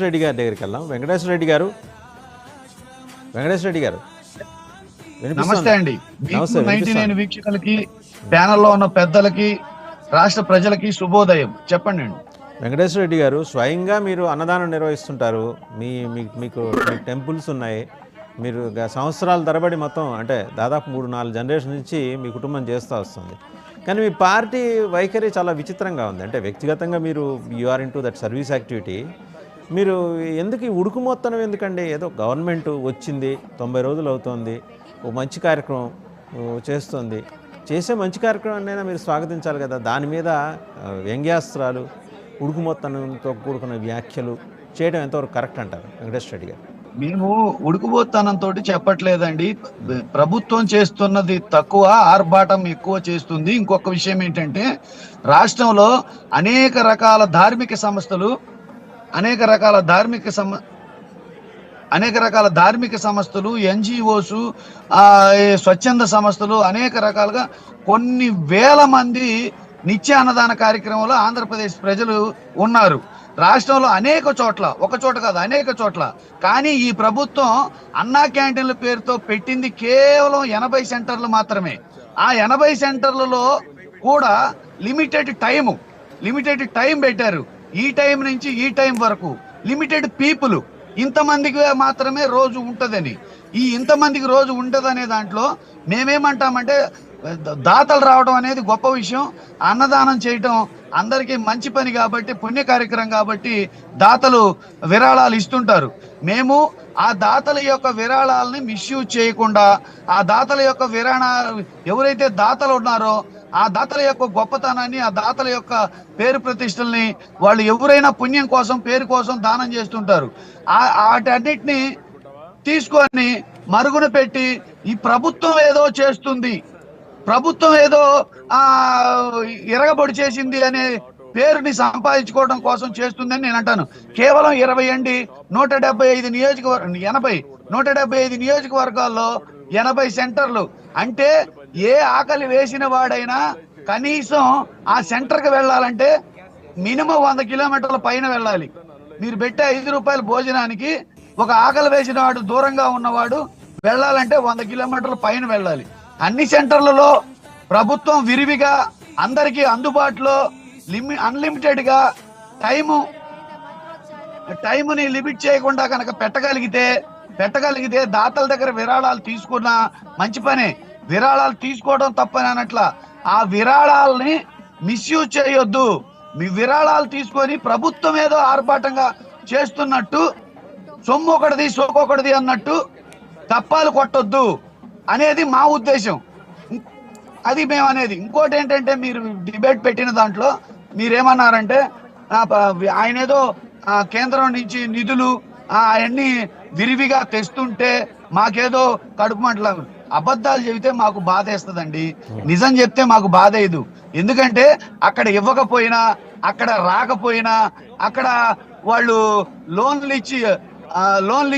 రెడ్డి గారి దగ్గరికి వెళ్దాం. వెంకటేశ్వర రెడ్డి గారు, నమస్తే అండి. నమస్తే. 99 వీక్షకులకి, ప్యానెల్లో ఉన్న పెద్దలకి, రాష్ట్ర ప్రజలకి శుభోదయం. చెప్పండి అండి. వెంకటేశ్వర రెడ్డి గారు, స్వయంగా మీరు అన్నదానం నిర్వహిస్తుంటారు. మీకు టెంపుల్స్ ఉన్నాయి. మీరు సంవత్సరాల తరబడి మొత్తం అంటే దాదాపు 3-4 జనరేషన్ నుంచి మీ కుటుంబం చేస్తూ వస్తుంది. కానీ మీ పార్టీ వైఖరి చాలా విచిత్రంగా ఉంది. అంటే వ్యక్తిగతంగా మీరు are into that service activity. మీరు ఎందుకు ఈ ఉడుకుమోత్తనం ఎందుకండి? ఏదో గవర్నమెంట్ వచ్చింది, 90 రోజులు అవుతోంది, ఓ మంచి కార్యక్రమం చేస్తుంది. చేసే మంచి కార్యక్రమాన్నైనా మీరు స్వాగతించాలి కదా. దాని మీద వ్యంగ్యాస్త్రాలు, ఉడుకుమోత్తనంతో కూడుకున్న వ్యాఖ్యలు చేయడం ఎంతవరకు కరెక్ట్ అంటారు వెంకటేశ్వర రెడ్డి గారు? మేము ఉడుకుబోత్తనంతో చెప్పట్లేదండి. ప్రభుత్వం చేస్తున్నది తక్కువ, ఆర్భాటం ఎక్కువ చేస్తుంది. ఇంకొక విషయం ఏంటంటే, రాష్ట్రంలో అనేక రకాల ధార్మిక సంస్థలు, అనేక రకాల ధార్మిక సంస్థలు, ఎన్జిఓస్, స్వచ్ఛంద సంస్థలు, అనేక రకాలుగా కొన్ని వేల మంది నిత్య అన్నదాన కార్యక్రమంలో ఆంధ్రప్రదేశ్ ప్రజలు ఉన్నారు. రాష్ట్రంలో అనేక చోట్ల, ఒక చోట కాదు, అనేక చోట్ల. కానీ ఈ ప్రభుత్వం అన్నా క్యాంటీన్ల పేరుతో పెట్టింది కేవలం 80 సెంటర్లు మాత్రమే. ఆ 80 సెంటర్లలో కూడా లిమిటెడ్ టైం పెట్టారు. ఈ టైం నుంచి ఈ టైం వరకు లిమిటెడ్ పీపుల్, ఇంతమందికి మాత్రమే రోజు ఉంటుందని. ఈ ఇంతమందికి రోజు ఉంటుందనే దాంట్లో మేమేమంటామంటే, దాతలు రావడం అనేది గొప్ప విషయం. అన్నదానం చేయటం అందరికీ మంచి పని కాబట్టి, పుణ్య కార్యక్రమం కాబట్టి దాతలు విరాళాలు ఇస్తుంటారు. మేము ఆ దాతల యొక్క విరాళాలని మిస్యూజ్ చేయకుండా, ఆ దాతల యొక్క ఎవరైతే దాతలు ఉన్నారో ఆ దాతల యొక్క గొప్పతనాన్ని, ఆ దాతల యొక్క పేరు ప్రతిష్టల్ని, వాళ్ళు ఎవరైనా పుణ్యం కోసం, పేరు కోసం దానం చేస్తుంటారు. వాటన్నిటిని తీసుకొని మరుగున పెట్టి ఈ ప్రభుత్వం ఏదో చేస్తుంది, ప్రభుత్వం ఏదో ఎరగబడి చేసింది అనే పేరుని సంపాదించుకోవడం కోసం చేస్తుందని నేను అంటాను. కేవలం 20 అండి, 175 నియోజకవర్గాల్లో 80 సెంటర్లు అంటే, ఏ ఆకలి వేసిన వాడైనా కనీసం ఆ సెంటర్కి వెళ్ళాలంటే మినిమం 100 కిలోమీటర్ల పైన వెళ్ళాలి. మీరు పెట్టే 5 రూపాయల భోజనానికి ఒక ఆకలి వేసిన వాడు, దూరంగా ఉన్నవాడు వెళ్ళాలంటే 100 కిలోమీటర్ల పైన వెళ్ళాలి. అన్ని సెంటర్లలో ప్రభుత్వం విరివిగా అందరికీ అందుబాటులో అన్లిమిటెడ్ గా టైముని లిమిట్ చేయకుండా కనుక పెట్టగలిగితే దాతల దగ్గర విరాళాలు తీసుకున్న మంచి పనే. విరాళాలు తీసుకోవడం తప్పని అనట్ల. ఆ విరాళాలని మిస్యూజ్ చేయొద్దు. మీ విరాళాలు తీసుకొని ప్రభుత్వం ఏదో ఆర్భాటంగా చేస్తున్నట్టు, సొమ్ము ఒకటిది సోకొకటిది అన్నట్టు తప్పాలు కొట్టొద్దు అనేది మా ఉద్దేశం. అది మేము అనేది. ఇంకోటి ఏంటంటే, మీరు డిబేట్ పెట్టిన దాంట్లో మీరేమన్నారంటే, ఆయన ఏదో కేంద్రం నుంచి నిధులు అవన్నీ విరివిగా తెస్తుంటే మాకేదో కడుపు మంటలు. అబద్ధాలు చెబితే మాకు బాధ వేస్తుందండి, నిజం చెప్తే మాకు బాధ వేయదు. ఎందుకంటే అక్కడ ఇవ్వకపోయినా, అక్కడ రాకపోయినా, అక్కడ వాళ్ళు లోన్లు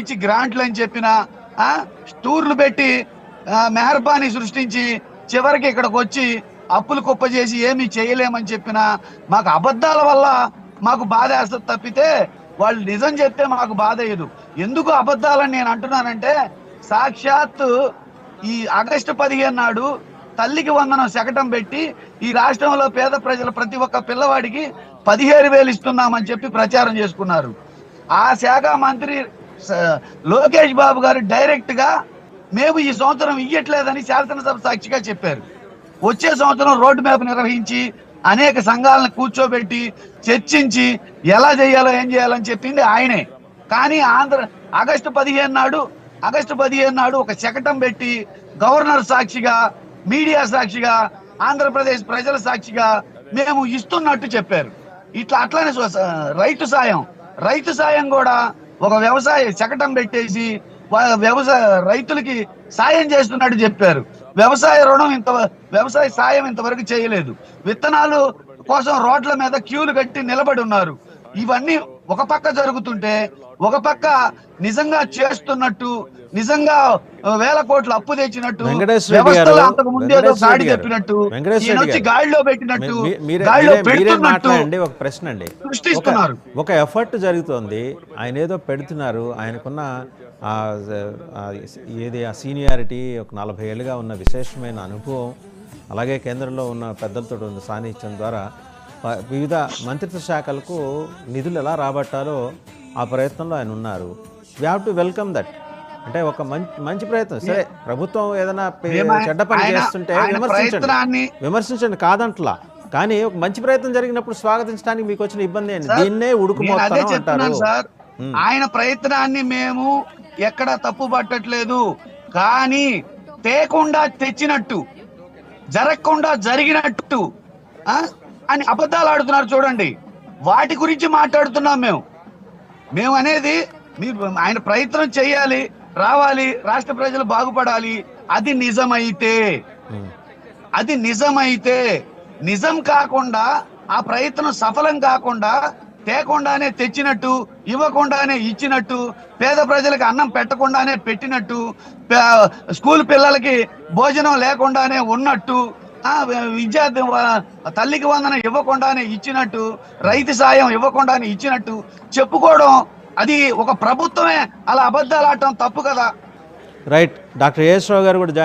ఇచ్చి గ్రాంట్లు అని చెప్పినా, టూర్లు పెట్టి మెహర్బానీ సృష్టించి చివరికి ఇక్కడికి వచ్చి అప్పులు కుప్ప చేసి ఏమీ చేయలేమని చెప్పినా మాకు అబద్ధాల వల్ల మాకు బాధ వేస్తుంది తప్పితే, వాళ్ళు నిజం చెప్తే మాకు బాధ వేయదు. ఎందుకు అబద్ధాలని నేను అంటున్నానంటే, సాక్షాత్తు ఈ ఆగస్టు 15 నాడు తల్లికి వందనం శకటం పెట్టి ఈ రాష్ట్రంలో పేద ప్రజల ప్రతి ఒక్క పిల్లవాడికి 17,000 ఇస్తున్నామని చెప్పి ప్రచారం చేసుకున్నారు. ఆ శాఖ మంత్రి లోకేష్ బాబు గారు డైరెక్ట్ గా మేము ఈ సంవత్సరం ఇయ్యట్లేదని శాసనసభ సాక్షిగా చెప్పారు. వచ్చే సంవత్సరం రోడ్డు మ్యాప్ నిర్వహించి అనేక సంఘాలను కూర్చోబెట్టి చర్చించి ఎలా చేయాలో, ఏం చేయాలని చెప్పింది ఆయనే. కానీ ఆగస్టు 15 నాడు ఒక శకటం పెట్టి గవర్నర్ సాక్షిగా, మీడియా సాక్షిగా, ఆంధ్రప్రదేశ్ ప్రజల సాక్షిగా మేము ఇస్తున్నట్టు చెప్పారు. అట్లానే రైతు సాయం కూడా ఒక వ్యవసాయ శకటం పెట్టేసి రైతులకి సాయం చేస్తున్నట్టు చెప్పారు. వ్యవసాయ సాయం ఇంతవరకు చేయలేదు. విత్తనాలు కోసం రోడ్ల మీద క్యూలు కట్టి నిలబడి ఉన్నారు. ఇవన్నీ ఒక పక్క జరుగుతుంటే ఒక పక్క నిజంగా చేస్తున్నట్టు, నిజంగా వేల కోట్ల అప్పు తెచ్చినట్టు, వెంకటేశ్వర రెడ్డి గారు, వ్యవస్థలు అంతకు ముందు ఏదో వెంకటేశ్వర గాడి రెడ్డి గారు, చెప్పినట్టు, వెంకటేశ్వర ఈయన రెడ్డి వచ్చి గారు, గాడిలో పెట్టినట్టు, మీరే గాడిలో మీరే పెడుతున్నట్టు మాట్లాడండి. ఒక ప్రశ్న అండి, సృష్టిస్తున్నారు. ఒక ఎఫర్ట్ జరుగుతోంది, ఆయన ఏదో పెడుతున్నారు, ఆయనకున్న ఆ, ఏది ఆ సీనియారిటీ, ఒక 40 ఏళ్ళుగా ఉన్న విశేషమైన అనుభవం, అలాగే కేంద్రంలో ఉన్న పెద్దలతో ఉన్న సాన్నిధ్యం ద్వారా వివిధ మంత్రిత్వ శాఖలకు నిధులు ఎలా రాబట్టాలో ఆ ప్రయత్నంలో ఆయన ఉన్నారు. We have to welcome that. అంటే ఒక మంచి ప్రయత్నం. సరే, ప్రభుత్వం ఏదైనా చెడ్డ పని చేస్తుంటే విమర్శించండి కాదంట్లా, కానీ ఒక మంచి ప్రయత్నం జరిగినప్పుడు స్వాగతించడానికి మీకు వచ్చిన ఇబ్బంది ఏంటి? దీన్నే ఉడుకుమోస్తాను అంటారు. సార్, ఆయన ప్రయత్నాన్ని మేము ఎక్కడ తప్పు పట్టట్లేదు, కానీ తేకుండా తెచ్చినట్టు, జరగకుండా జరిగినట్టు అని అబద్ధాలు ఆడుతున్నారు చూడండి. వాటి గురించి మాట్లాడుతున్నాం మేము అనేది. ఆయన ప్రయత్నం చేయాలి, రావాలి, రాష్ట్ర ప్రజలు బాగుపడాలి. అది నిజమైతే నిజం కాకుండా, ఆ ప్రయత్నం సఫలం కాకుండా, తేకుండానే తెచ్చినట్టు, ఇవ్వకుండానే ఇచ్చినట్టు, పేద ప్రజలకు అన్నం పెట్టకుండానే పెట్టినట్టు, స్కూల్ పిల్లలకి భోజనం లేకుండానే ఉన్నట్టు, విద్యార్థి తల్లికి వందన ఇవ్వకుండానే ఇచ్చినట్టు, రైతు సాయం ఇవ్వకుండానే ఇచ్చినట్టు చెప్పుకోవడం, అది ఒక ప్రభుత్వమే అలా అబద్ధాలు ఆడటం తప్పు కదా. రైట్. డాక్టర్ ఏఎస్ రావు గారు కూడా